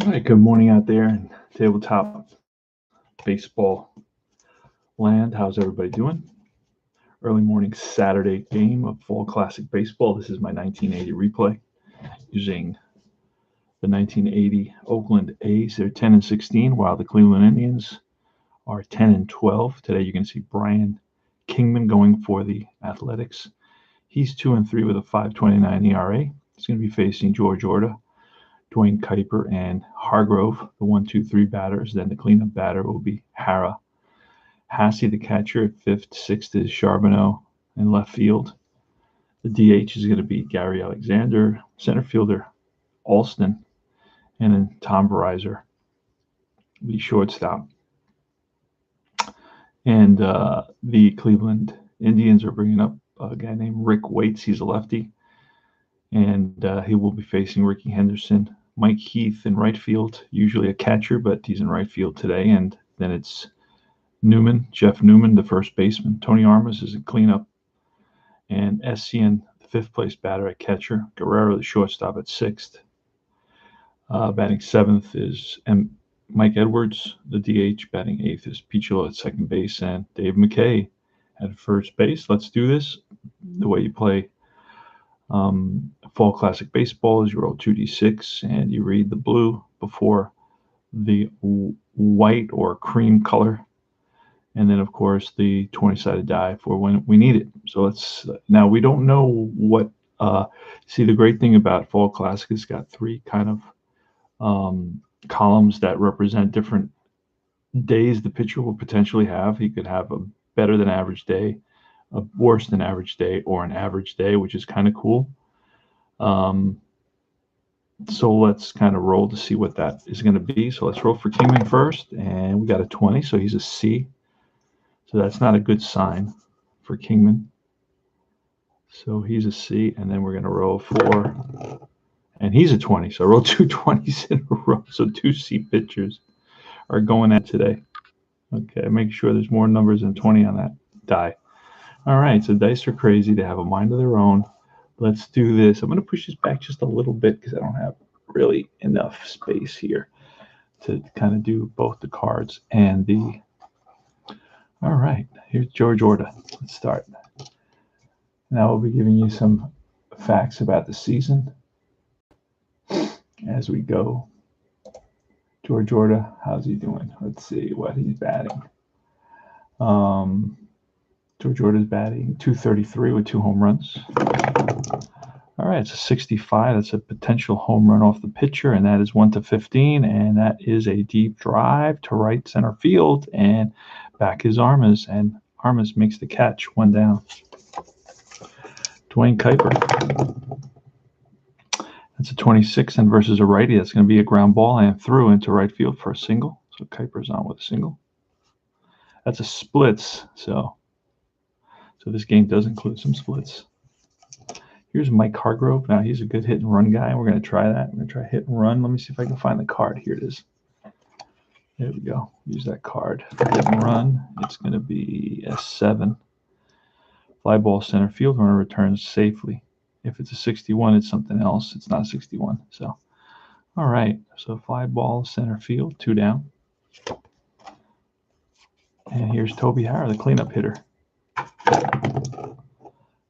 All right, good morning out there in tabletop baseball land. How's everybody doing? Early morning Saturday game of Fall Classic Baseball. This is my 1980 replay using the 1980 Oakland A's. They're 10-16, while the Cleveland Indians are 10-12. Today you can see Brian Kingman going for the Athletics. He's 2-3 with a 5.29 ERA. He's going to be facing George Orta, Dwayne Kuiper, and Hargrove, the 1-2-3 batters. Then the cleanup batter will be Hara. Hassey, the catcher, at fifth. Sixth is Charbonneau in left field. The DH is going to be Gary Alexander. Center fielder, Alston. And then Tom Verizor, the shortstop. And the Cleveland Indians are bringing up a guy named Rick Waits. He's a lefty. And he will be facing Ricky Henderson. Mike Heath in right field, usually a catcher, but he's in right field today. And then it's Newman, Jeff Newman, the first baseman. Tony Armas is a cleanup. And Essien, the fifth place batter at catcher. Guerrero, the shortstop, at sixth. Batting seventh is Mike Edwards, the DH. Batting eighth is Piccolo at second base. And Dave Mckay at first base. Let's do this. The way you play Fall Classic Baseball is you roll 2d6 and you read the blue before the white or cream color, and then of course the 20-sided die for when we need it. So let's now we don't know what see, the great thing about Fall Classic is it's got three kind of columns that represent different days the pitcher will potentially have. He could have a better than average day, a worse than average day, or an average day, which is kind of cool. So let's kind of roll to see what that is going to be. So let's roll for Kingman first, and we got a 20, so he's a C. So that's not a good sign for Kingman. So he's a C, and then we're going to roll for, and he's a 20. So I roll two 20s in a row. So two C pitchers are going at today. Okay, make sure there's more numbers than 20 on that die. All right, so dice are crazy. They have a mind of their own. Let's do this. I'm going to push this back just a little bit because I don't have really enough space here to kind of do both the cards and the... All right, here's George Orta. Let's start. Now we'll be giving you some facts about the season as we go. George Orta, how's he doing? Let's see what he's batting. George Orta's batting .233 with 2 home runs. All right, it's a 65. That's a potential home run off the pitcher, and that is 1-15, and that is a deep drive to right center field, and back is Armas, and Armas makes the catch, 1 down. Dwayne Kuiper. That's a 26, and versus a righty, that's going to be a ground ball and through into right field for a single. So Kuiper's on with a single. That's a splits, so this game does include some splits. Here's Mike Hargrove. Now he's a good hit and run guy. We're going to try that. I'm going to try hit and run. Let me see if I can find the card. Here it is. There we go. Use that card. Hit and run. It's going to be a 7. Fly ball center field. Runner returns safely. If it's a 61, it's something else. It's not 61. So, all right. So fly ball center field. 2 down. And here's Toby Harris, the cleanup hitter.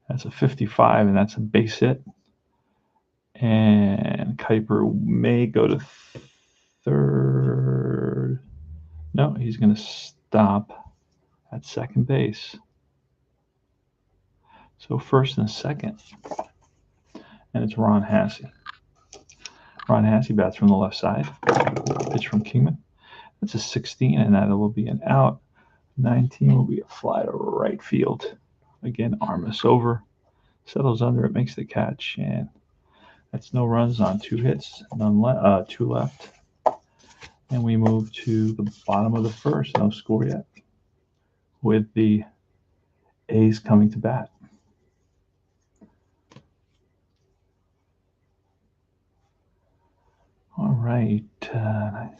That's a 55, and that's a base hit. And Kuiper may go to third. No, he's going to stop at second base. So first and second. And it's Ron Hassey. Ron Hassey bats from the left side. Pitch from Kingman. That's a 16, and that will be an out. 19 will be a fly to right field. Again, Armas over. Settles under it, makes the catch, and that's no runs on 2 hits, 2 left. And we move to the bottom of the first, no score yet, with the A's coming to bat. All right, 9.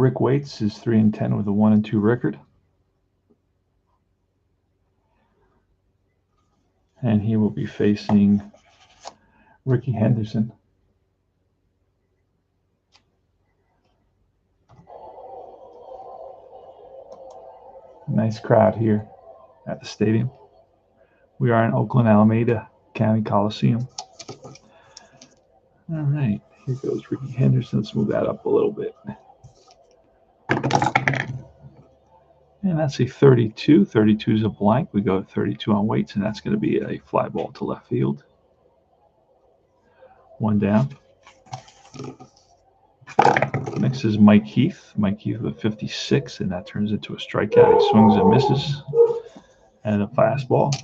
Rick Waits is 3-10 with a 1-2 record. And he will be facing Ricky Henderson. Nice crowd here at the stadium. We are in Oakland, Alameda County Coliseum. All right, here goes Ricky Henderson. Let's move that up a little bit. And that's a 32. 32 is a blank. We go 32 on Waits, and that's going to be a fly ball to left field. One down. Next is Mike Heath. Mike Heath with 56, and that turns into a strikeout. He swings and misses. And a fastball.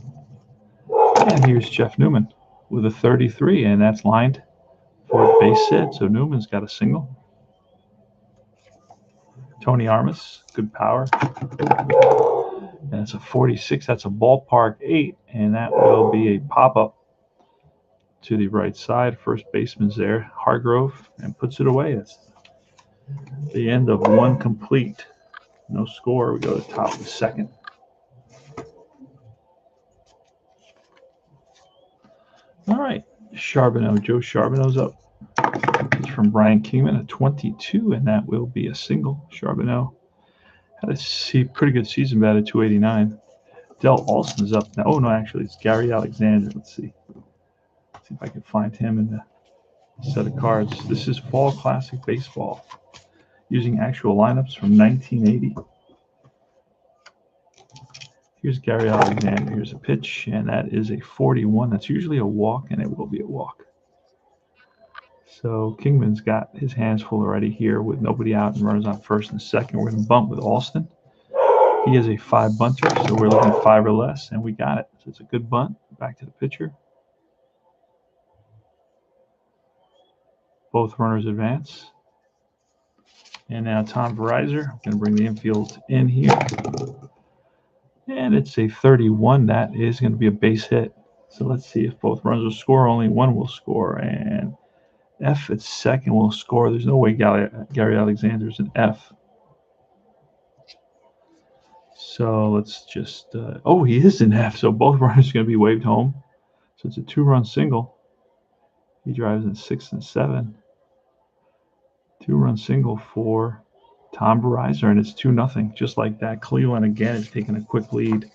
And here's Jeff Newman with a 33, and that's lined for base hit. So Newman's got a single. Tony Armas, good power. And it's a 46. That's a ballpark 8, and that will be a pop-up to the right side. First baseman's there, Hargrove, and puts it away. That's the end of one complete. No score. We go to the top of the second. All right, Charbonneau. Joe Charbonneau's up. It's from Brian Kingman, a 22, and that will be a single. Charbonneau had a pretty good season, batted 289. Del Alston's up now. Oh, no, actually, it's Gary Alexander. Let's see. See if I can find him in the set of cards. This is Fall Classic Baseball using actual lineups from 1980. Here's Gary Alexander. Here's a pitch, and that is a 41. That's usually a walk, and it will be a walk. So Kingman's got his hands full already here with nobody out and runners on first and second. We're going to bunt with Alston. He is a 5 bunter, so we're looking at 5 or less, and we got it. So it's a good bunt. Back to the pitcher. Both runners advance. And now Tom Verizor. I'm going to bring the infield in here. And it's a 31. That is going to be a base hit. So let's see if both runners will score. Only one will score. And F at second will score. There's no way Gary Alexander's an F. So let's just oh, he is an F. So both runners are going to be waved home. So it's a 2-run single. He drives in 6 and 7. 2-run single for Tom Verizor, and it's 2-0. Just like that, Cleveland again is taking a quick lead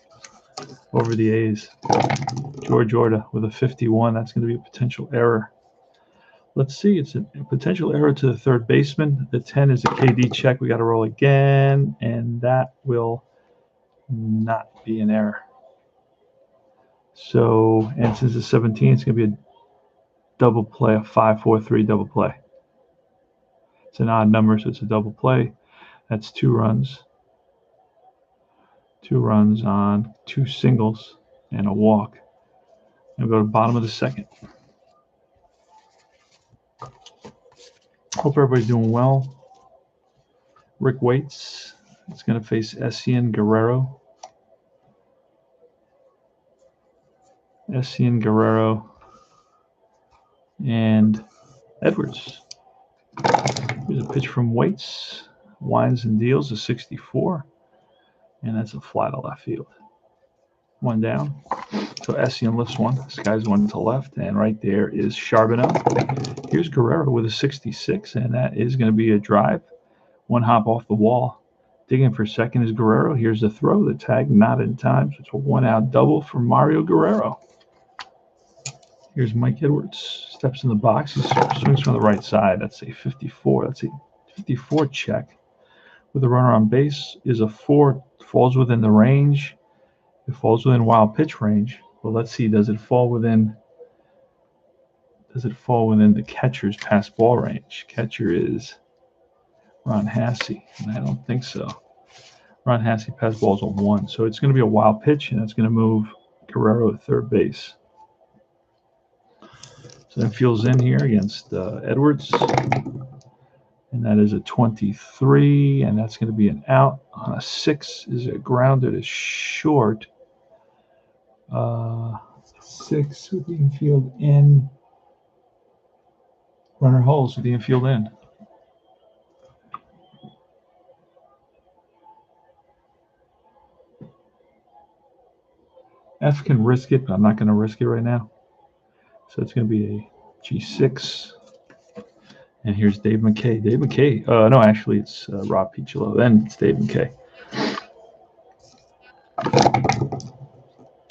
over the A's. George Orta with a 51. That's going to be a potential error. Let's see. It's a potential error to the third baseman. The 10 is a KD check. We got to roll again, and that will not be an error. So, and since it's 17, it's going to be a double play, a 5-4-3 double play. It's an odd number, so it's a double play. That's 2 runs. 2 runs on 2 singles and a walk. And we'll go to the bottom of the second. Hope everybody's doing well. Rick Waits is going to face Essien Guerrero. Essien Guerrero and Edwards. Here's a pitch from Waits. Winds and deals a 64. And that's a fly to left field. 1 down. So Essien lifts one. This guy's one to left. And right there is Charbonneau. Here's Guerrero with a 66. And that is going to be a drive. 1 hop off the wall. Digging for second is Guerrero. Here's the throw. The tag not in time. So it's a 1-out double for Mario Guerrero. Here's Mike Edwards. Steps in the box. He swings from the right side. That's a 54. That's a 54 check. With a runner on base is a 4. Falls within the range. It falls within wild pitch range. Well, let's see. Does it fall within the catcher's pass ball range? Catcher is Ron Hassey, and I don't think so. Ron Hassey pass balls on 1. So it's going to be a wild pitch, and it's going to move Guerrero to third base. So that feels in here against Edwards. And that is a 23, and that's going to be an out. On a 6 is a grounder to short. 6 with the infield in. Runner holds with the infield in. F can risk it, but I'm not going to risk it right now. So it's going to be a G6. And here's Dave Mckay. Dave Mckay. No, actually, it's Rob Piccolo. Then it's Dave Mckay.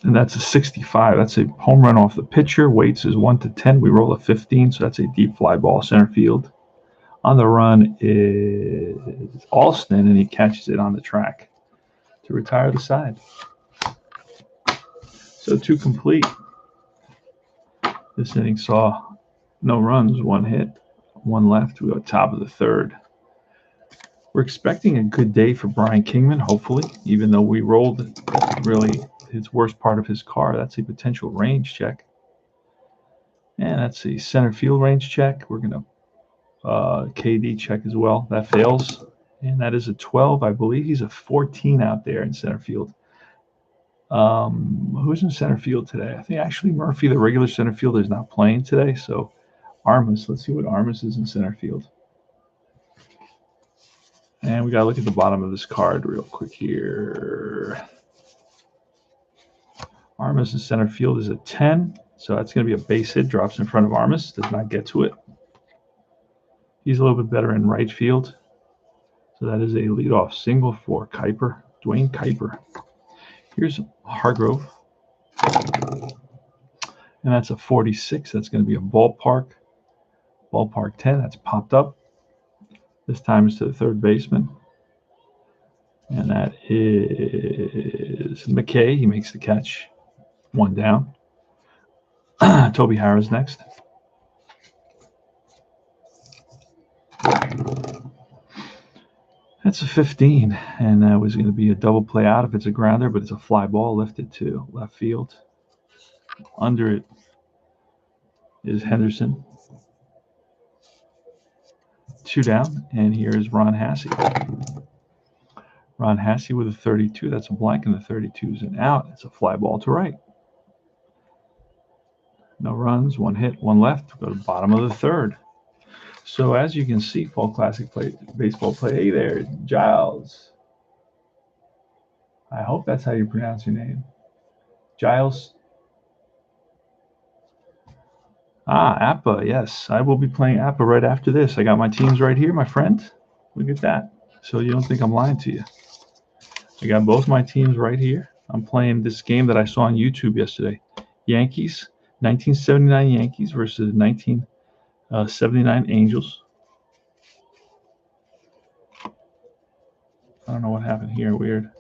And that's a 65. That's a home run off the pitcher. Weights is 1 to 10. We roll a 15, so that's a deep fly ball center field. On the run is Alston, and he catches it on the track to retire the side. So 2 complete. This inning saw no runs, 1 hit, 1 left. We go top of the 3rd. We're expecting a good day for Brian Kingman, hopefully, even though we rolled really his worst part of his car. That's a potential range check. And that's a center field range check. We're going to KD check as well. That fails. And that is a 12. I believe he's a 14 out there in center field. Who's in center field today? I think actually Murphy, the regular center fielder, is not playing today. So Armas, let's see what Armas is in center field. And we got to look at the bottom of this card real quick here. Armas in center field is a 10. So that's going to be a base hit. Drops in front of Armas. Does not get to it. He's a little bit better in right field. So that is a leadoff single for Kuiper, Dwayne Kuiper. Here's Hargrove. And that's a 46. That's going to be a ballpark. Ballpark 10. That's popped up. This time is to the 3rd baseman. And that is Mckay. He makes the catch. 1 down. Toby Harris next. That's a 15, and that was going to be a double play out if it's a grounder, but it's a fly ball lifted to left field. Under it is Henderson. 2 down, and here is Ron Hassey. Ron Hassey with a 32. That's a blank, and the 32 is an out. It's a fly ball to right. No runs, 1 hit, 1 left. Go to the bottom of the 3rd. So as you can see, Fall Classic baseball play. Hey there, Giles. I hope that's how you pronounce your name. Giles. Appa, yes. I will be playing Appa right after this. I got my teams right here, my friend. Look at that. So you don't think I'm lying to you. I got both my teams right here. I'm playing this game that I saw on YouTube yesterday. Yankees, 1979 Yankees versus 1979 Angels. I don't know what happened here. Weird.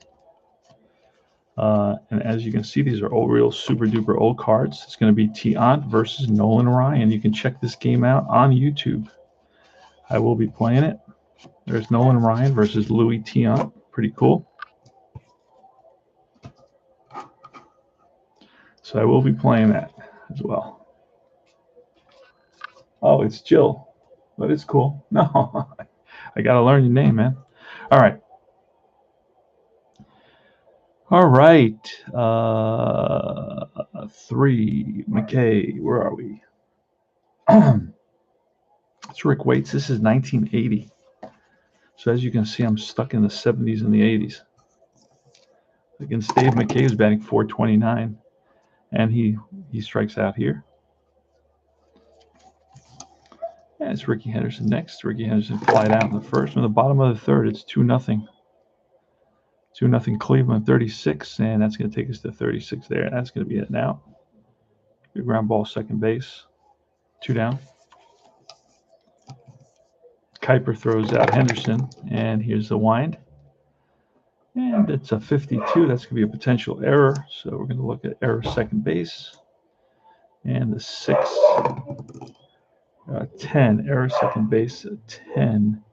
And as you can see, these are real super duper old cards. It's going to be Tiant versus Nolan Ryan. You can check this game out on YouTube. I will be playing it. There's Nolan Ryan versus Louis Tiant. Pretty cool. So I will be playing that as well. Oh, it's Jill. But it's cool. No, I got to learn your name, man. All right. All right. 3. Mckay. Where are we? It's Rick Waits. This is 1980. So as you can see, I'm stuck in the 70s and the 80s. Against Dave Mckay, who's batting .429. And he strikes out here. And it's Ricky Henderson next. Ricky Henderson flied out in the 1st. From the bottom of the 3rd, it's 2-0. 2-0 Cleveland, 36, and that's going to take us to 36 there. That's going to be it now. Big ground ball, second base. 2 down. Kuiper throws out Henderson, and here's the wind. And it's a 52. That's going to be a potential error. So we're going to look at error second base. And the 6, 10. Error second base, 10.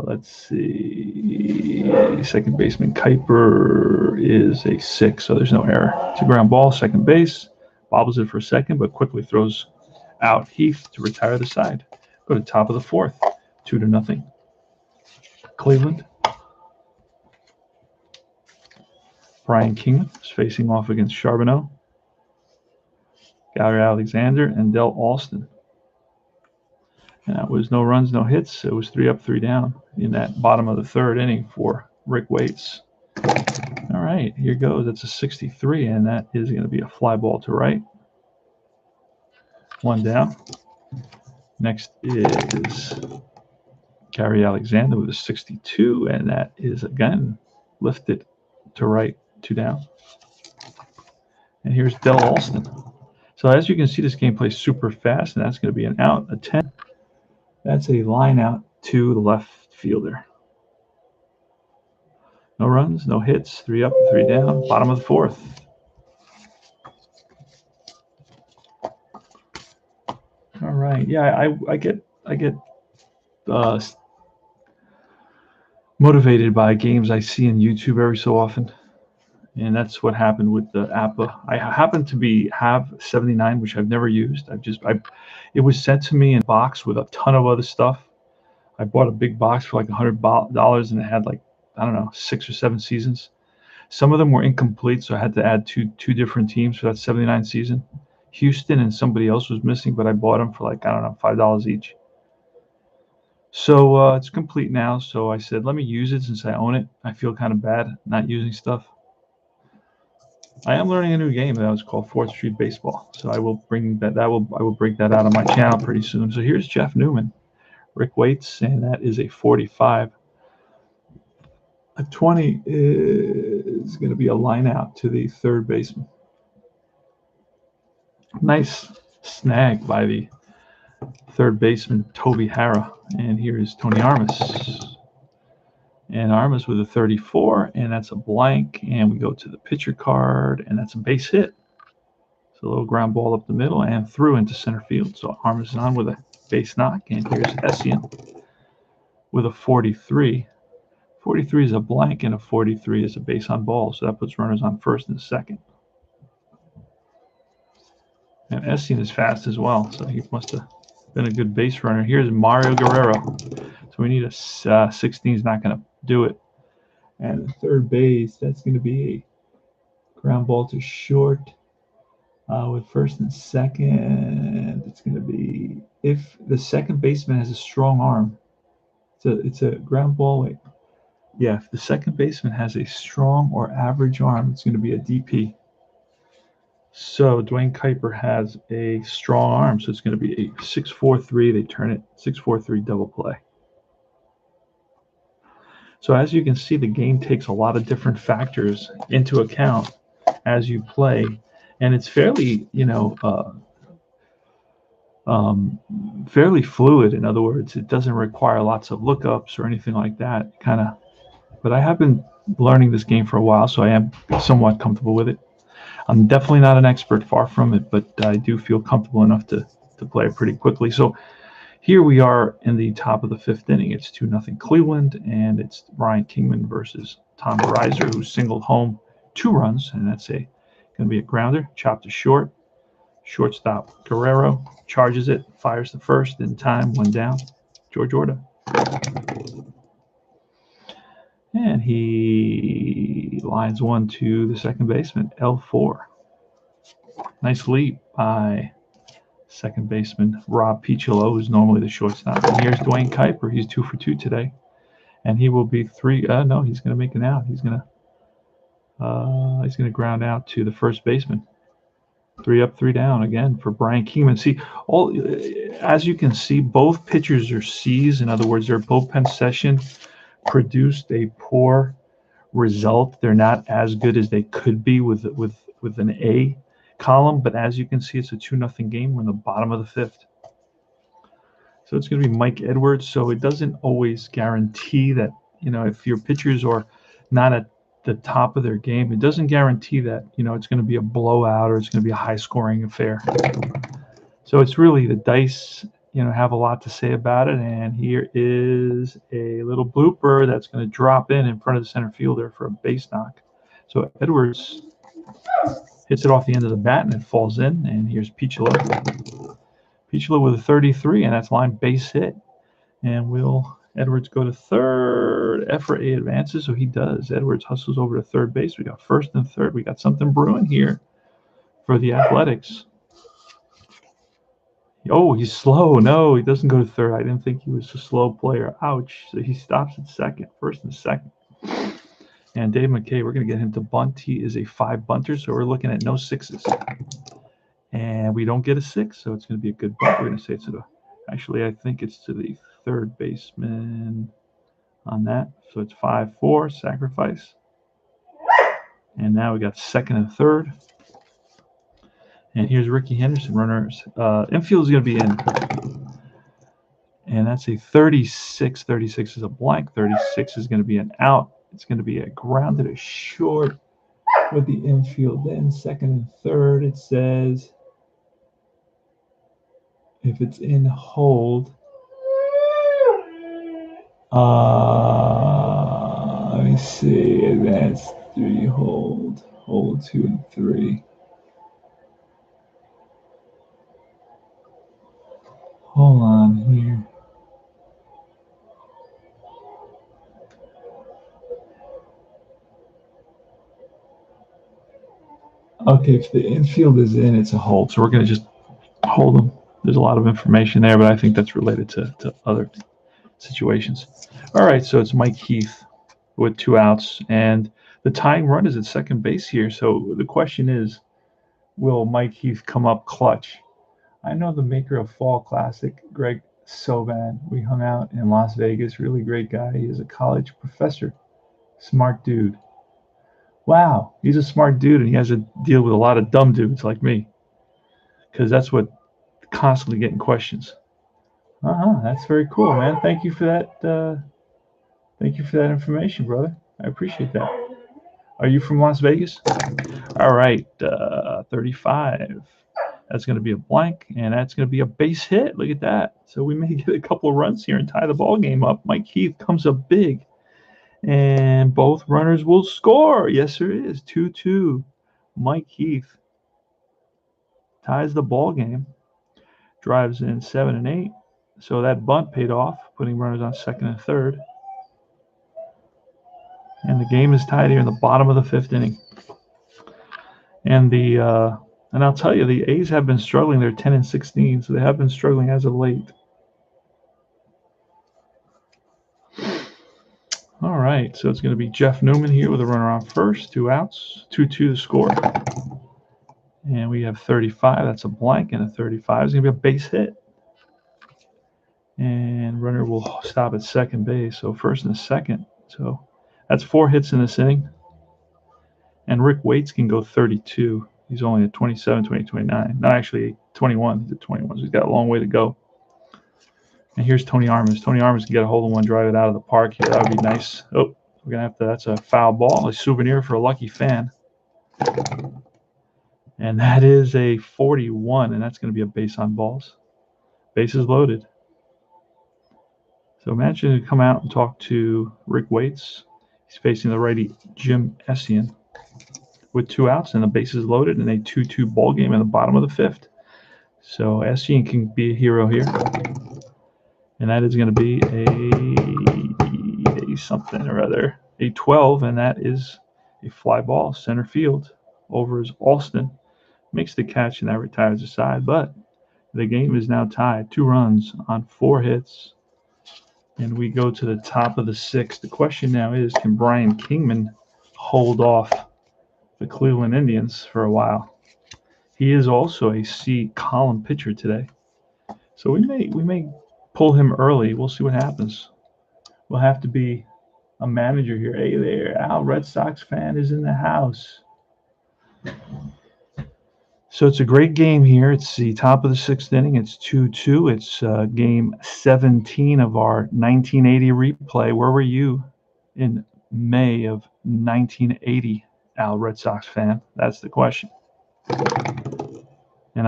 Let's see. Second baseman Kuiper is a 6, so there's no error. It's a ground ball, second base. Bobbles it for a second, but quickly throws out Heath to retire the side. Go to top of the 4th, 2-0. Cleveland. Brian Kingman is facing off against Charbonneau. Gary Alexander and Del Alston. And that was no runs, no hits. It was 3 up, 3 down in that bottom of the 3rd inning for Rick Waits. All right, here goes. That's a 63, and that is going to be a fly ball to right. One down. Next is Gary Alexander with a 62, and that is again lifted to right, 2 down. And here's Del Alston. So as you can see, this game plays super fast, and that's going to be an out, a 10. That's a line out to the left fielder. No runs, no hits, 3 up, 3 down, bottom of the 4th. All right, yeah, I get motivated by games I see in YouTube every so often, and that's what happened with the APA. I happen to have 79, which I've never used. It was sent to me in a box with a ton of other stuff. I bought a big box for like $100, and it had like, I don't know, 6 or 7 seasons. Some of them were incomplete, so I had to add two different teams for that 79 season. Houston and somebody else was missing, but I bought them for like, I don't know, $5 each. So it's complete now. So I said, let me use it since I own it. I feel kind of bad not using stuff. I am learning a new game that was called 4th Street Baseball. So I will bring that. I will break that out on my channel pretty soon. So here's Jeff Newman, Rick Waits, and that is a 45. A 20 is going to be a line out to the third baseman. Nice snag by the third baseman, Toby Harris. And here is Tony Armas. And Armas with a 34, and that's a blank. And we go to the pitcher card, and that's a base hit. It's a little ground ball up the middle and through into center field. So Armas is on with a base knock, and here's Hassey with a 43. 43 is a blank, and a 43 is a base on ball. So that puts runners on first and second. And Hassey is fast as well, so he must have been a good base runner. Here's Mario Guerrero. So we need a 16 is not going to do it. And third base, that's going to be a ground ball to short with first and second. It's going to be, if the second baseman has a strong arm, it's a ground ball. Wait. Yeah, if the second baseman has a strong or average arm, it's going to be a DP. So Dwayne Kuiper has a strong arm, so it's going to be a 6-4-3. They turn it 6-4-3 double play. So as you can see, the game takes a lot of different factors into account as you play, and it's fairly, fairly fluid. In other words, it doesn't require lots of lookups or anything like that. But I have been learning this game for a while, so I am somewhat comfortable with it. I'm definitely not an expert, far from it, but I do feel comfortable enough to play it pretty quickly. So here we are in the top of the 5th inning. It's 2-0 Cleveland, and it's Ryan Kingman versus Tom Reiser, who singled home 2 runs, and that's going to be a grounder, chopped to short. Shortstop Guerrero charges it, fires the first in time, 1 down. George Orta. And he lines 1 to the second baseman, L4. Nice leap by second baseman Rob Piccolo, who's normally the shortstop. And here's Dwayne Kuiper. He's 2 for 2 today, and he will be 3. No, he's going to make an out. He's going to ground out to the first baseman. 3 up, 3 down again for Brian Kingman. See, as you can see, both pitchers are C's. In other words, their bullpen session produced a poor result. They're not as good as they could be with an A column, but as you can see, it's a 2-0 game. We're in the bottom of the 5th. So it's going to be Mike Edwards. So it doesn't always guarantee that, if your pitchers are not at the top of their game, it doesn't guarantee that, it's going to be a blowout or it's going to be a high-scoring affair. So it's really the dice, have a lot to say about it. And here is a little blooper that's going to drop in front of the center fielder for a base knock. So Edwards hits it off the end of the bat, and it falls in. And here's Piccolo. Piccolo with a 33, and that's line base hit. And will Edwards go to third? Effort A advances, so he does. Edwards hustles over to third base. We got first and third. We got something brewing here for the Athletics. Oh, he's slow. No, he doesn't go to third. I didn't think he was a slow player. Ouch. So he stops at second, first and second. And Dave Mckay, we're going to get him to bunt. He is a 5 bunter, so we're looking at no 6s. And we don't get a 6, so it's going to be a good bunt. We're going to say it's actually, I think it's to the third baseman on that. So it's 5-4, sacrifice. And now we got second and third. And here's Ricky Henderson, runners. Infield is going to be in. And that's a 36. 36 is a blank. 36 is going to be an out. It's going to be a grounded to short with the infield. Then second and third, it says if it's in, hold. Let me see. Advance 3, hold 2 and 3. Hold on here. Okay, if the infield is in, it's a hold. So we're going to just hold them. There's a lot of information there, but I think that's related to other situations. All right, so it's Mike Heath with 2 outs, and the tying run is at second base here. So the question is, will Mike Heath come up clutch? I know the maker of Fall Classic, Greg Soban. We hung out in Las Vegas. Really great guy. He is a college professor. Smart dude. Wow, he's a smart dude, and he has to deal with a lot of dumb dudes like me, because that's what constantly getting questions. That's very cool, man. Thank you for that. Thank you for that information, brother. I appreciate that. Are you from Las Vegas? All right, 35. That's going to be a blank, and that's going to be a base hit. Look at that. So we may get a couple of runs here and tie the ball game up. Mike Heath comes up big, and both runners will score. Yes, there is. 2-2. Mike Heath ties the ball game, drives in 7 and 8. So that bunt paid off, putting runners on second and third. And the game is tied here in the bottom of the 5th inning. And I'll tell you, the A's have been struggling. They're 10 and 16, so they have been struggling as of late. All right, so it's going to be Jeff Newman here with a runner on first, 2 outs, 2-2 the score. And we have 35. That's a blank, and a 35 is going to be a base hit. And runner will stop at second base, so first and second. So that's 4 hits in this inning. And Rick Waits can go 32. He's only at 27, 20, 29. No, actually 21. He's at 21, so he's got a long way to go. And here's Tony Armas. Tony Armas can get a hold of one, drive it out of the park here. That would be nice. Oh, we're going to have to, that's a foul ball, a souvenir for a lucky fan. And that is a 41, and that's going to be a base on balls. Bases loaded. So imagine you come out and talk to Rick Waits. He's facing the righty Jim Essien with 2 outs and the bases loaded in a 2-2 ball game in the bottom of the 5th. So Essien can be a hero here. And that is going to be a something or other, a 12, and that is a fly ball, center field. Over is Alston. Makes the catch, and that retires the side. But the game is now tied. 2 runs on 4 hits. And we go to the top of the 6th. The question now is, can Brian Kingman hold off the Cleveland Indians for a while? He is also a C column pitcher today. So we may pull him early. We'll see what happens. We'll have to be a manager here. Hey there, Al, Red Sox fan is in the house. So it's a great game here. It's the top of the 6th inning. It's 2-2. It's game 17 of our 1980 replay. Where were you in May of 1980, Al, Red Sox fan? That's the question. And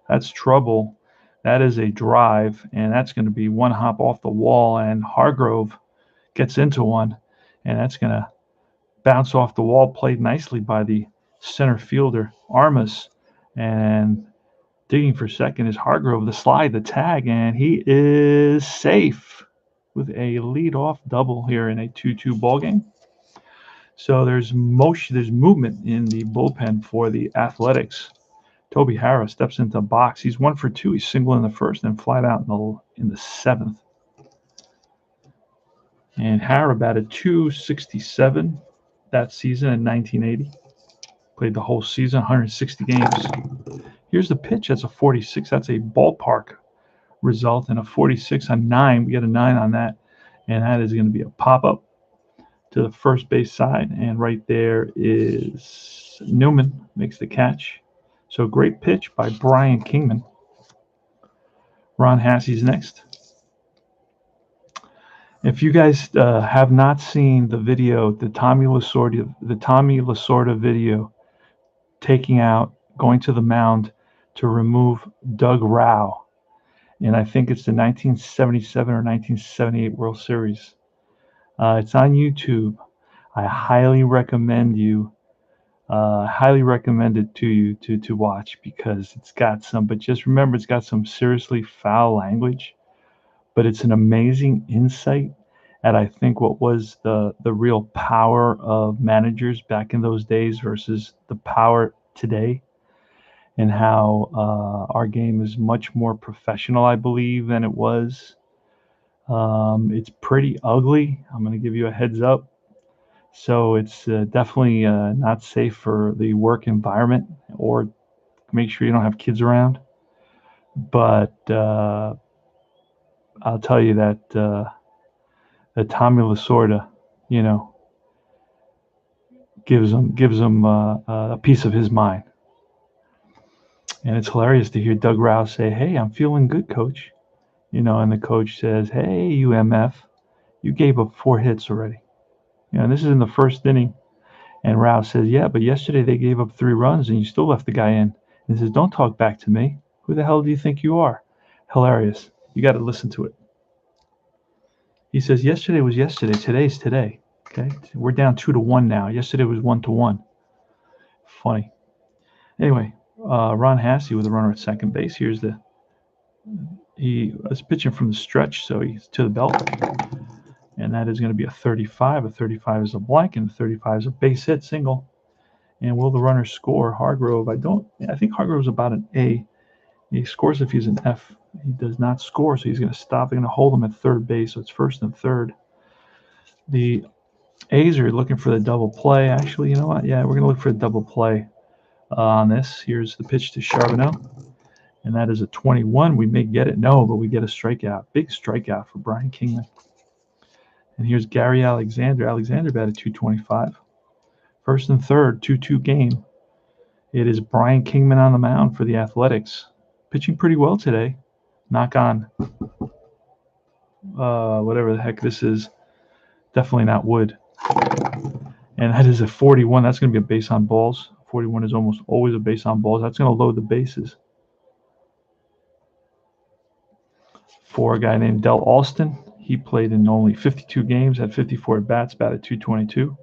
that's trouble. That is a drive, and that's going to be one hop off the wall, and Hargrove gets into one, and that's going to bounce off the wall, played nicely by the center fielder, Armas, and digging for second is Hargrove, the slide, the tag, and he is safe with a leadoff double here in a 2-2 ball game. So there's motion, there's movement in the bullpen for the Athletics. Toby Harris steps into the box. He's 1 for 2. He's single in the 1st and flat out in the 7th. And Harris batted .267 that season in 1980. Played the whole season, 160 games. Here's the pitch. That's a 46. That's a ballpark result, and a 46 on 9. We get a 9 on that, and that is going to be a pop-up to the first base side, and right there is Newman makes the catch. So great pitch by Brian Kingman. Ron Hassey's next. If you guys have not seen the video, the Tommy Lasorda video, going to the mound to remove Doug Rauch, and I think it's the 1977 or 1978 World Series. It's on YouTube. I highly recommend it to you to watch, because it's got some, but just remember, it's got some seriously foul language, but it's an amazing insight at, I think, what was the real power of managers back in those days versus the power today, and how our game is much more professional, I believe, than it was. It's pretty ugly. I'm going to give you a heads up. So it's definitely not safe for the work environment, or make sure you don't have kids around. But I'll tell you that Tommy Lasorda, gives him a piece of his mind. And it's hilarious to hear Doug Rauch say, "Hey, I'm feeling good, coach." And the coach says, "Hey, you MF, you gave up 4 hits already." And this is in the first inning. And Rauch says, "Yeah, but yesterday they gave up 3 runs and you still left the guy in." And he says, "Don't talk back to me. Who the hell do you think you are?" Hilarious. You got to listen to it. He says, "Yesterday was yesterday. Today's today." Okay. We're down 2-1 now. Yesterday was 1-1. Funny. Anyway, Ron Hassey with a runner at second base. He was pitching from the stretch, so he's to the belt. And that is going to be a 35. A 35 is a blank, and a 35 is a base hit single. And will the runner score? Hargrove, I think Hargrove's about an A. He scores if he's an F. He does not score, so he's going to stop. They're going to hold him at third base, so it's first and third. The A's are looking for the double play. Actually, you know what? Yeah, we're going to look for a double play on this. Here's the pitch to Charbonneau, and that is a 21. We may get it. No, but we get a strikeout. Big strikeout for Brian Kingman. And here's Gary Alexander. Alexander batted .225. First and third, 2-2 game. It is Brian Kingman on the mound for the Athletics. Pitching pretty well today. Knock on whatever the heck this is. Definitely not wood. And that is a 41. That's going to be a base on balls. 41 is almost always a base on balls. That's going to load the bases. For a guy named Del Alston. He played in only 52 games, had 54 at-bats, batted .222.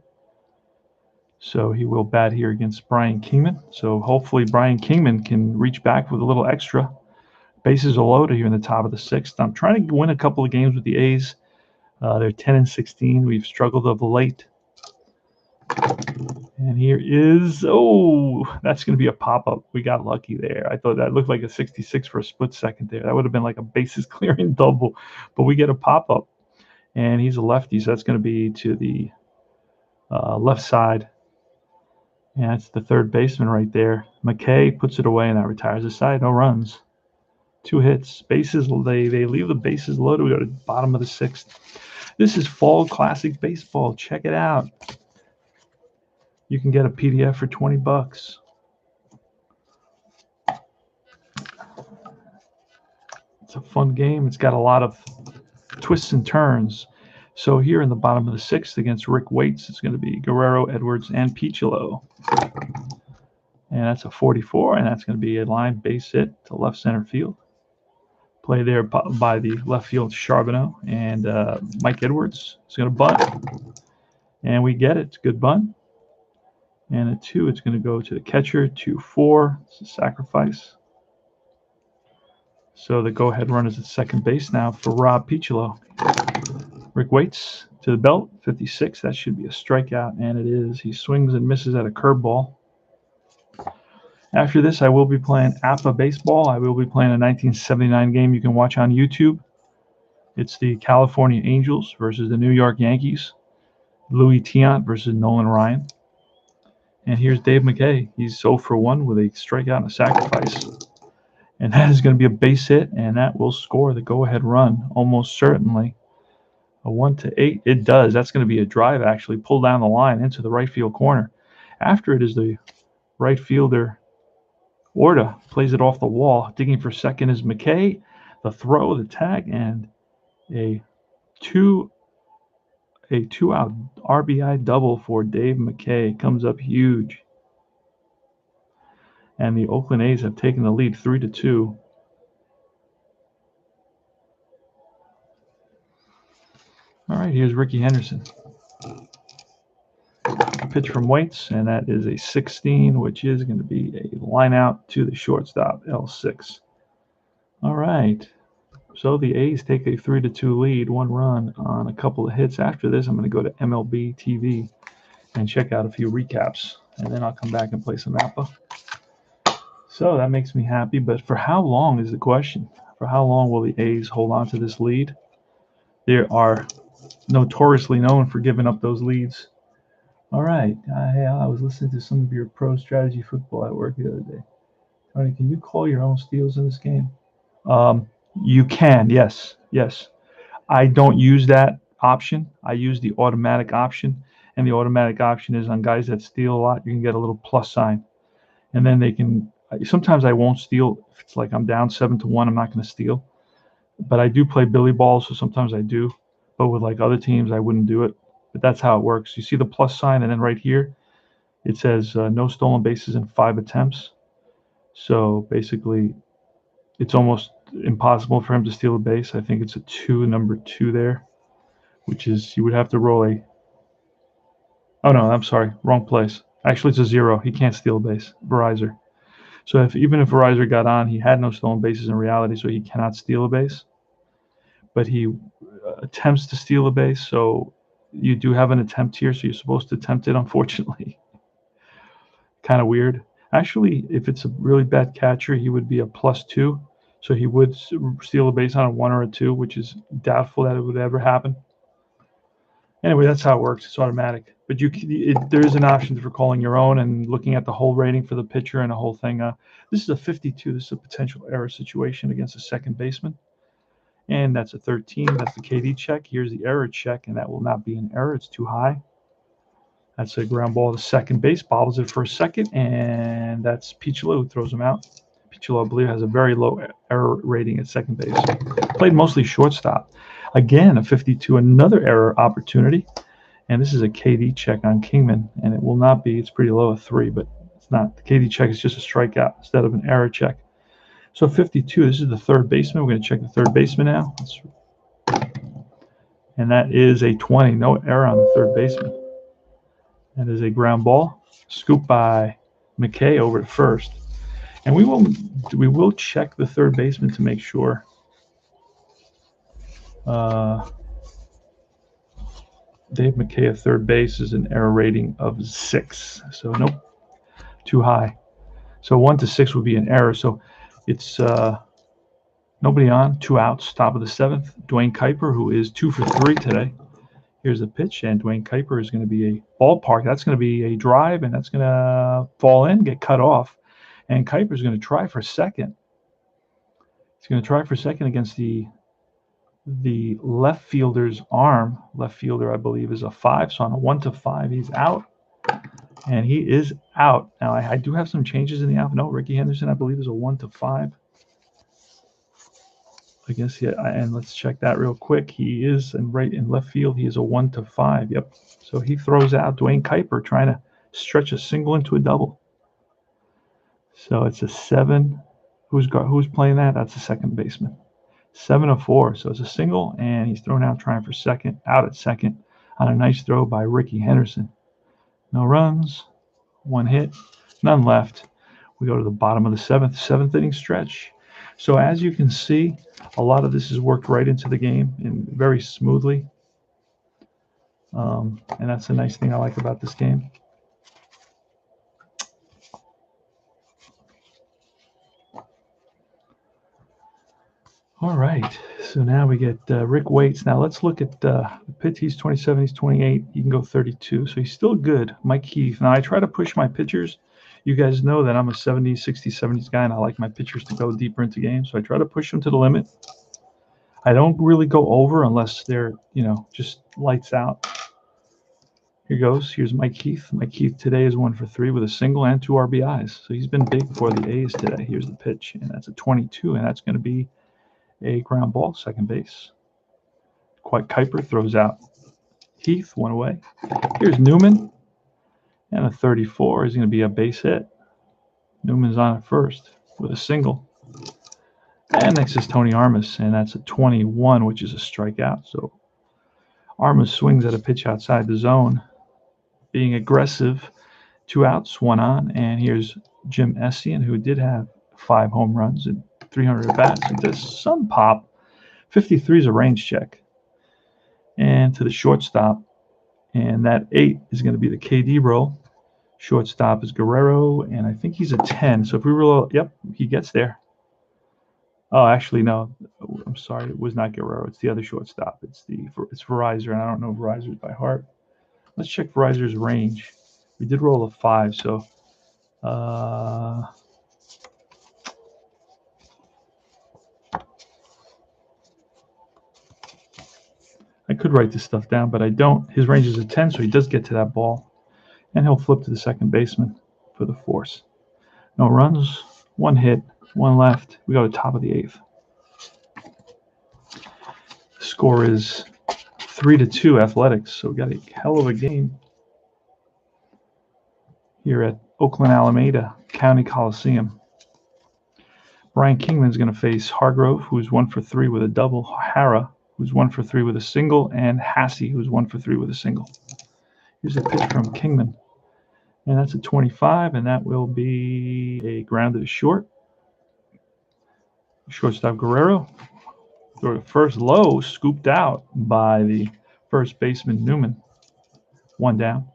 So he will bat here against Brian Kingman. So hopefully Brian Kingman can reach back with a little extra. Bases are loaded here in the top of the 6th. I'm trying to win a couple of games with the A's. They're 10-16. We've struggled of late. And here is, that's going to be a pop-up. We got lucky there. I thought that looked like a 66 for a split second there. That would have been like a bases clearing double. But we get a pop-up. And he's a lefty, so that's going to be to the left side. And that's the third baseman right there. Mckay puts it away, and that retires the side. No runs. 2 hits. Bases, they leave the bases loaded. We go to the bottom of the 6th. This is Fall Classic Baseball. Check it out. You can get a PDF for $20. It's a fun game. It's got a lot of twists and turns. So here in the bottom of the 6th against Rick Waits, it's going to be Guerrero, Edwards, and Piccolo. And that's a 44, and that's going to be a line base hit to left center field. Play there by the left field Charbonneau, and Mike Edwards is going to bunt. And we get it. It's a good bunt. And at 2, it's going to go to the catcher. 2-4. It's a sacrifice. So the go-ahead run is at second base now for Rob Piccolo. Rick Waits to the belt, 56. That should be a strikeout, and it is. He swings and misses at a curveball. After this, I will be playing APA baseball. I will be playing a 1979 game you can watch on YouTube. It's the California Angels versus the New York Yankees. Louis Tiant versus Nolan Ryan. And here's Dave Mckay. He's 0 for 1 with a strikeout and a sacrifice. And that is going to be a base hit, and that will score the go-ahead run, almost certainly. A 1-8. It does. That's going to be a drive, actually, pull down the line into the right field corner. After it is the right fielder, Orta, plays it off the wall. Digging for second is Mckay. The throw, the tag, and a two-out RBI double for Dave Mckay. Comes up huge. And the Oakland A's have taken the lead 3-2. All right, here's Ricky Henderson. Pitch from Waits, and that is a 16, which is going to be a line out to the shortstop, L6. All right, so the A's take a 3-2 lead, 1 run on a couple of hits. After this, I'm going to go to MLB TV and check out a few recaps, and then I'll come back and play some APBA. So that makes me happy, but for how long is the question? For how long will the A's hold on to this lead? They are notoriously known for giving up those leads. All right. Hey, I was listening to some of your pro strategy football at work the other day. Tony, can you call your own steals in this game? You can, yes. I don't use that option. I use the automatic option, and the automatic option is on guys that steal a lot, you can get a little plus sign. And then they can – sometimes I won't steal. If it's like I'm down 7-1, I'm not going to steal. But I do play Billy Ball, so sometimes I do. But with like other teams, I wouldn't do it. But that's how it works. You see the plus sign, and then right here, it says no stolen bases in 5 attempts. So basically, it's almost impossible for him to steal a base. I think it's a 2, number 2 there, which is you would have to roll a – oh, no, I'm sorry, wrong place. Actually, it's a 0. He can't steal a base, Verizon. So even if Verizon got on, he had no stolen bases in reality, so he cannot steal a base. But he attempts to steal a base, so you do have an attempt here, so you're supposed to attempt it, unfortunately. Kind of weird. Actually, if it's a really bad catcher, he would be a +2, so he would steal a base on a 1 or a 2, which is doubtful that it would ever happen. Anyway, that's how it works. It's automatic. But there is an option for calling your own and looking at the whole rating for the pitcher and the whole thing. This is a 52. This is a potential error situation against a second baseman. And that's a 13. That's the KD check. Here's the error check, and that will not be an error. It's too high. That's a ground ball to second base. Bobbles it for a second, and that's Piccolo who throws him out. Piccolo, I believe, has a very low error rating at second base. Played mostly shortstop. Again, a 52, another error opportunity. And this is a KD check on Kingman, and it will not be. It's pretty low, a 3, but it's not. The KD check is just a strikeout instead of an error check. So 52, this is the third baseman. We're going to check the third baseman now. And that is a 20. No error on the third baseman. That is a ground ball. Scoop by Mckay over to first. And we will check the third baseman to make sure. Dave Mckay at third base is an error rating of 6. So nope, too high. So 1 to 6 would be an error. So it's nobody on, 2 outs, top of the 7th. Dwayne Kuiper, who is 2 for 3 today. Here's the pitch, and Dwayne Kuiper is going to be a ballpark. That's going to be a drive, and that's going to fall in, get cut off. And Kuiper is going to try for second. He's going to try for second against the left fielder's arm. Left fielder, I believe, is a 5. So on a 1 to 5, he's out. And he is out. Now, I do have some changes in the outfield. No, Ricky Henderson, I believe, is a 1 to 5. I guess, yeah, and let's check that real quick. He is in left field. He is a 1 to 5. Yep. So he throws out Dwayne Kuiper, trying to stretch a single into a double. So it's a 7. Who's playing that? That's the second baseman. 7-4. So it's a single, and he's thrown out trying for second, out at second on a nice throw by Ricky Henderson. No runs, 1 hit, none left. We go to the bottom of the seventh inning stretch. So as you can see, a lot of this has worked right into the game and very smoothly. And that's the nice thing I like about this game. All right, So now we get Rick Waits. Now let's look at the pitch. He's 27, he's 28. He can go 32, so he's still good. Mike Heath. Now I try to push my pitchers. You guys know that I'm a 70s, 60s, 70s guy, and I like my pitchers to go deeper into games. So I try to push them to the limit. I don't really go over unless they're, just lights out. Here goes. Here's Mike Heath. Mike Heath today is 1 for 3 with a single and 2 RBIs. So he's been big for the A's today. Here's the pitch, and that's a 22, and that's going to be a ground ball, second base. Kuiper throws out Heath, 1 away. Here's Newman, and a 34 is going to be a base hit. Newman's on at first with a single. And next is Tony Armas, and that's a 21, which is a strikeout. So Armas swings at a pitch outside the zone, being aggressive. 2 outs, 1 on, and here's Jim Essien, who did have 5 home runs and 300 at-bats. He does some pop. 53 is a range check. And to the shortstop, and that 8 is going to be the KD roll. Shortstop is Guerrero, and I think he's a 10. So if we roll, yep, he gets there. Oh, actually, no. I'm sorry. It was not Guerrero. It's the other shortstop. It's Verizor, and I don't know Verizor's by heart. Let's check Verizor's range. We did roll a 5, so I could write this stuff down, but I don't. His range is a 10, so he does get to that ball, and he'll flip to the second baseman for the force. No runs, 1 hit, 1 left. We go to top of the 8th. The score is 3-2 Athletics, so we got a hell of a game here at Oakland Alameda County Coliseum. Brian Kingman is going to face Hargrove, who's 1 for 3 with a double. Hara, who's 1 for 3 with a single, and Hassey, who's 1 for 3 with a single. Here's a pitch from Kingman, and that's a 25, and that will be a grounded to short. Shortstop Guerrero, throw to first low, scooped out by the first baseman Newman. 1 down.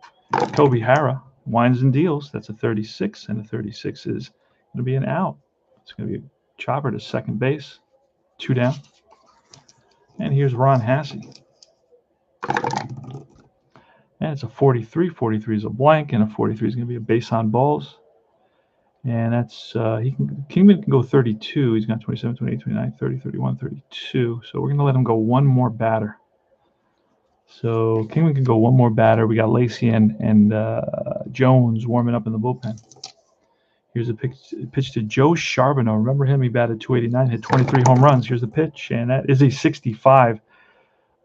Toby Harris winds and deals. That's a 36, and a 36 is going to be an out. It's going to be a chopper to second base. 2 down. And here's Ron Hassey. And it's a 43. 43 is a blank, and a 43 is going to be a base on balls. And that's Kingman can go 32. He's got 27, 28, 29, 30, 31, 32. So we're going to let him go 1 more batter. So Kingman can go 1 more batter. We got Lacey and Jones warming up in the bullpen. Here's a pitch to Joe Charbonneau. Remember him? He batted .289, hit 23 home runs. Here's the pitch, and that is a 65.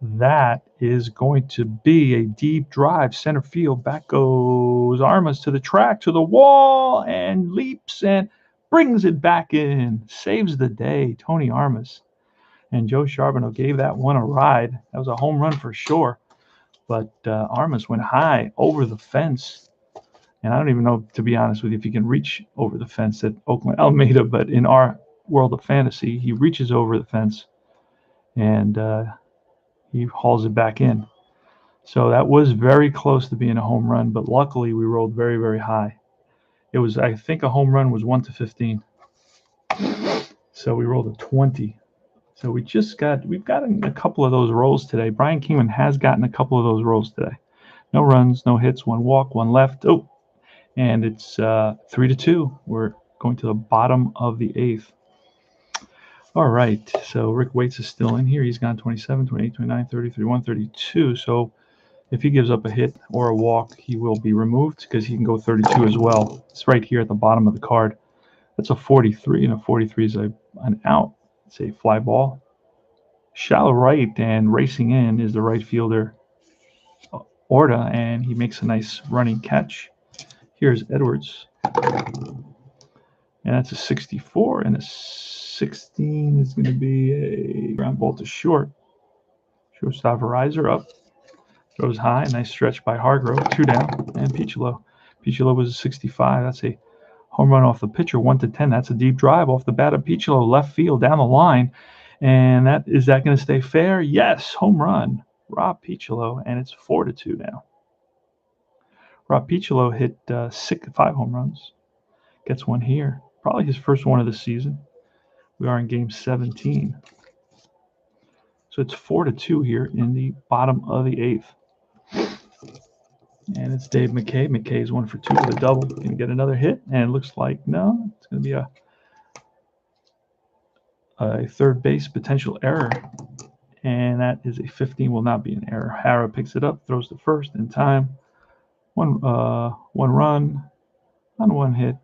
That is going to be a deep drive, center field. Back goes Armas to the track, to the wall, and leaps and brings it back in. Saves the day, Tony Armas. And Joe Charbonneau gave that one a ride. That was a home run for sure. But Armas went high over the fence. And I don't even know, to be honest with you, if he can reach over the fence at Oakland Alameda. But in our world of fantasy, he reaches over the fence and he hauls it back in. So that was very close to being a home run. But luckily, we rolled very, very high. It was, I think, a home run was 1-15. So we rolled a 20. So we've gotten a couple of those rolls today. Brian Kingman has gotten a couple of those rolls today. No runs, no hits, 1 walk, 1 left. Oh, and it's 3-2. We're going to the bottom of the 8th. All right, so Rick Waits is still in here. He's gone 27, 28, 29, 30, 31, 32. So if he gives up a hit or a walk, he will be removed because he can go 32 as well. It's right here at the bottom of the card. That's a 43, and a 43 is an out. It's a fly ball. Shallow right, and racing in is the right fielder, Orta, and he makes a nice running catch. Here's Edwards. And that's a 64, and a 16 is going to be a ground ball to short. Shortstop Verizor up. Throws high. Nice stretch by Hargrove. 2 down. And Piccolo. Piccolo was a 65. That's a home run off the pitcher, 1-10. That's a deep drive off the bat of Piccolo, left field, down the line. And is that going to stay fair? Yes. Home run. Rob Piccolo, and it's 4-2 now. Rob Piccolo hit 5 home runs. Gets one here. Probably his first one of the season. We are in game 17. So it's 4-2 here in the bottom of the 8th. And it's Dave Mckay. Mckay is 1 for 2 with a double. Going to get another hit. And it looks like, no, it's going to be a third base potential error. And that is a 15, will not be an error. Harrow picks it up, throws to first in time. One run on 1 hit.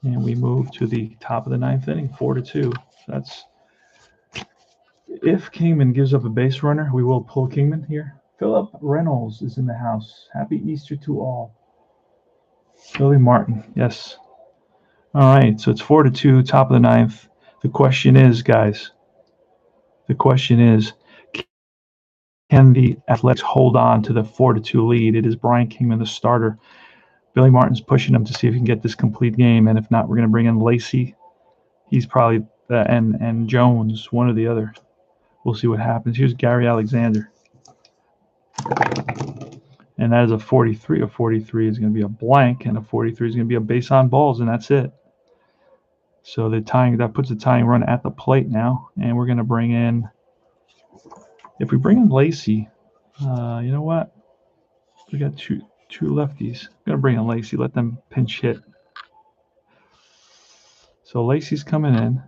And we move to the top of the 9th inning, 4-2. That's if Kingman gives up a base runner, we will pull Kingman here. Philip Reynolds is in the house. Happy Easter to all. Billy Martin, yes. All right, so it's 4-2, top of the 9th. The question is, guys, can the Athletics hold on to the 4-2 lead? It is Brian Kingman, the starter. Billy Martin's pushing him to see if he can get this complete game, and if not, we're going to bring in Lacey. He's probably and Jones, one or the other. We'll see what happens. Here's Gary Alexander. And that is a 43. A 43 is going to be a blank, and a 43 is going to be a base on balls, and that's it. So that puts the tying run at the plate now, and we're going to bring in. If we bring in Lacey, you know what? We got two lefties. I'm going to bring in Lacey. Let them pinch hit. So Lacey's coming in,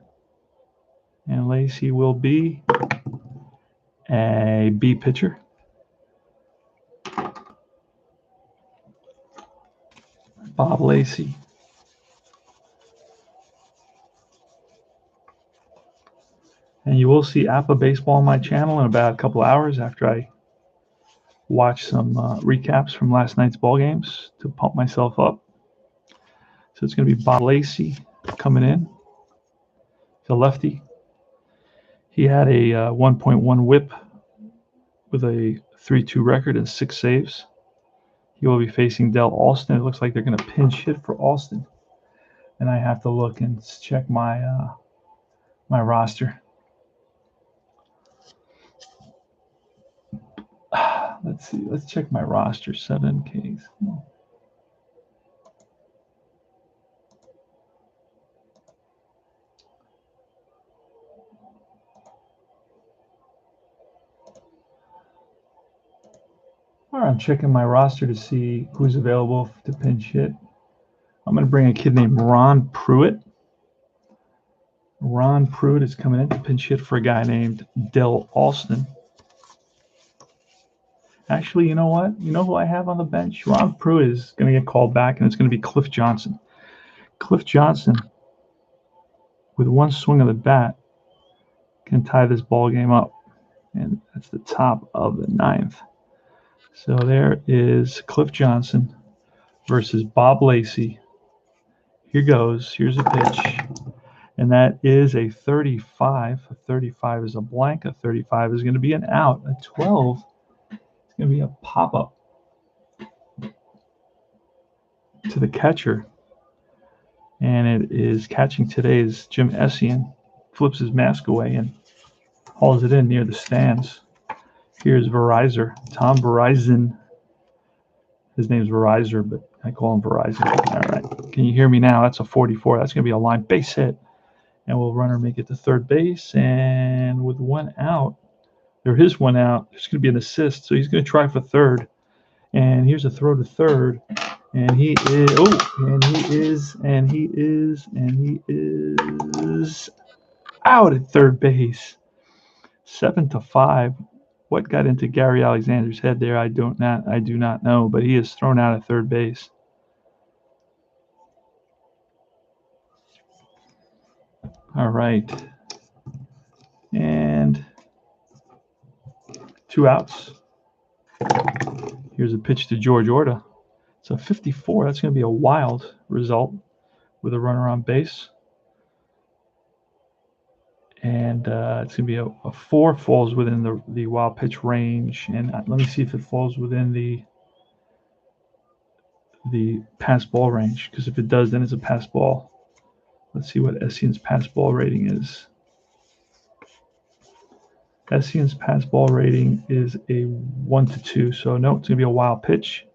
and Lacey will be a B pitcher. Bob Lacey. And you will see APA Baseball on my channel in about a couple hours after I watch some recaps from last night's ball games to pump myself up. So it's going to be Bob Lacey coming in. He's a lefty. He had a 1.1 whip with a 3-2 record and 6 saves. He will be facing Del Alston. It looks like they're going to pinch hit for Alston. And I have to look and check my my roster. Let's see. Let's check my roster. 7 Ks. No. All right, I'm checking my roster to see who's available to pinch hit. I'm going to bring a kid named Ron Pruitt. Ron Pruitt is coming in to pinch hit for a guy named Del Alston. Actually, you know what? You know who I have on the bench? Ron Pruitt is going to get called back, and it's going to be Cliff Johnson. Cliff Johnson, with one swing of the bat, can tie this ball game up. And that's the top of the 9th. So there is Cliff Johnson versus Bob Lacey. Here goes. Here's a pitch. And that is a 35. A 35 is a blank. A 35 is going to be an out. A 12 is going to be a pop-up to the catcher. And it is catching today is Jim Essien. Flips his mask away and hauls it in near the stands. Here's Verizon. Tom Verizon. His name's Verizon, but I call him Verizon. All right. Can you hear me now? That's a 44. That's going to be a line base hit. And will runner make it to third base. And with one out, there is one out. There's going to be an assist. So he's going to try for third. And here's a throw to third. And he is out at third base. 7-5. What got into Gary Alexander's head there, I do not know, but he is thrown out at third base. All right. And 2 outs. Here's a pitch to George Orta. It's a 54. That's going to be a wild result with a runner on base. And it's going to be a 4, falls within the wild pitch range. And let me see if it falls within the pass ball range. Because if it does, then it's a pass ball. Let's see what Essien's pass ball rating is. Essien's pass ball rating is a 1-2. So no, it's going to be a wild pitch.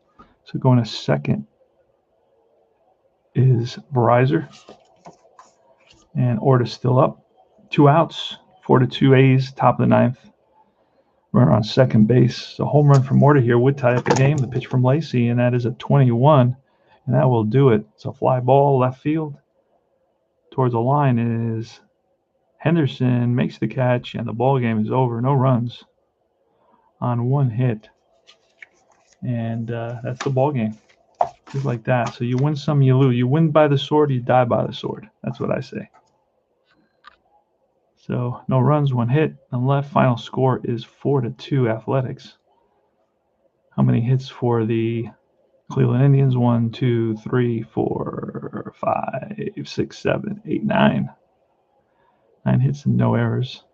So going to second is Verizon. And Orta's still up. 2 outs, 4-2 A's, top of the 9th. Runner on second base. A home run from Morta here would tie up the game. The pitch from Lacey, and that is a 21, and that will do it. It's a fly ball left field. Towards the line is Henderson, makes the catch, and the ball game is over. No runs on one hit, and that's the ball game. Just like that. So you win some, you lose. You win by the sword, you die by the sword. That's what I say. So no runs, one hit. On left, final score is 4-2 Athletics. How many hits for the Cleveland Indians? 1, 2, 3, 4, 5, 6, 7, 8, 9. 9 hits and no errors.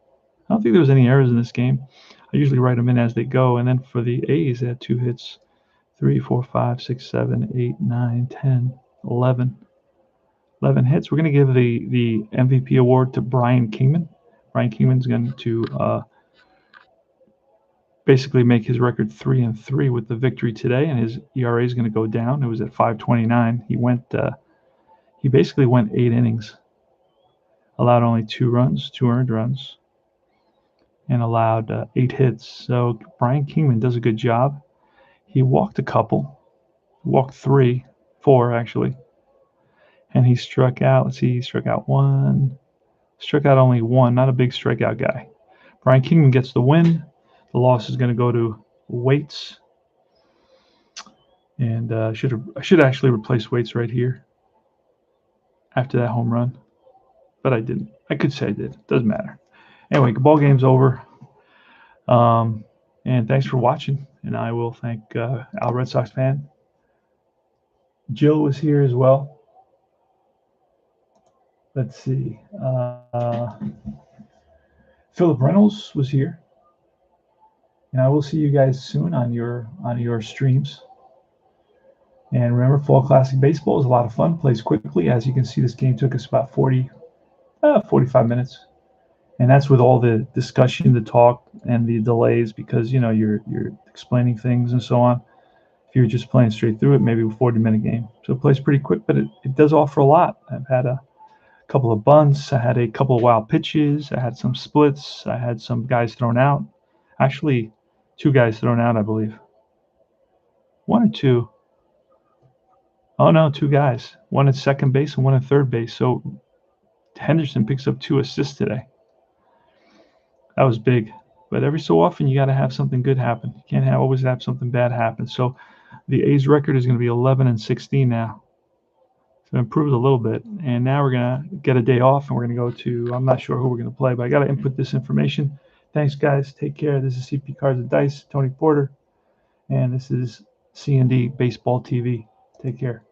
I don't think there was any errors in this game. I usually write them in as they go. And then for the A's, they had 2 hits. 3, 4, 5, 6, 7, 8, 9, 10, 11. 11 hits. We're going to give the MVP award to Brian Kingman. Brian Kingman's going to basically make his record 3-3 with the victory today, and his ERA is going to go down. It was at 5.29. He basically went 8 innings, allowed only 2 runs, 2 earned runs, and allowed 8 hits. So Brian Kingman does a good job. He walked a couple, walked 4 actually, and he struck out. Let's see, he struck out 1. Struck out only 1, not a big strikeout guy. Brian Kingman gets the win. The loss is going to go to Waits. And I should actually replace Waits right here after that home run. But I didn't. I could say I did. Doesn't matter. Anyway, the ball game's over. And thanks for watching. And I will thank Al Red Sox fan. Jill was here as well. Let's see. Philip Reynolds was here. And I will see you guys soon on your streams. And remember, Fall Classic Baseball is a lot of fun. Plays quickly. As you can see, this game took us about 45 minutes. And that's with all the discussion, the talk, and the delays because, you're explaining things and so on. If you're just playing straight through it, maybe a 40-minute game. So it plays pretty quick, but it does offer a lot. I've had a couple of bunts. I had a couple of wild pitches. I had some splits. I had some guys thrown out. Actually, 2 guys thrown out, I believe. 1 or 2. Oh, no, 2 guys. 1 at second base and 1 at third base. So Henderson picks up 2 assists today. That was big. But every so often, you got to have something good happen. You can't always have something bad happen. So the A's record is going to be 11-16 now. So improved a little bit. And now we're going to get a day off, and we're going to go to, I'm not sure who we're going to play, but I got to input this information. Thanks, guys. Take care. This is CP Cards and Dice, Tony Porter, and this is C&D Baseball TV. Take care.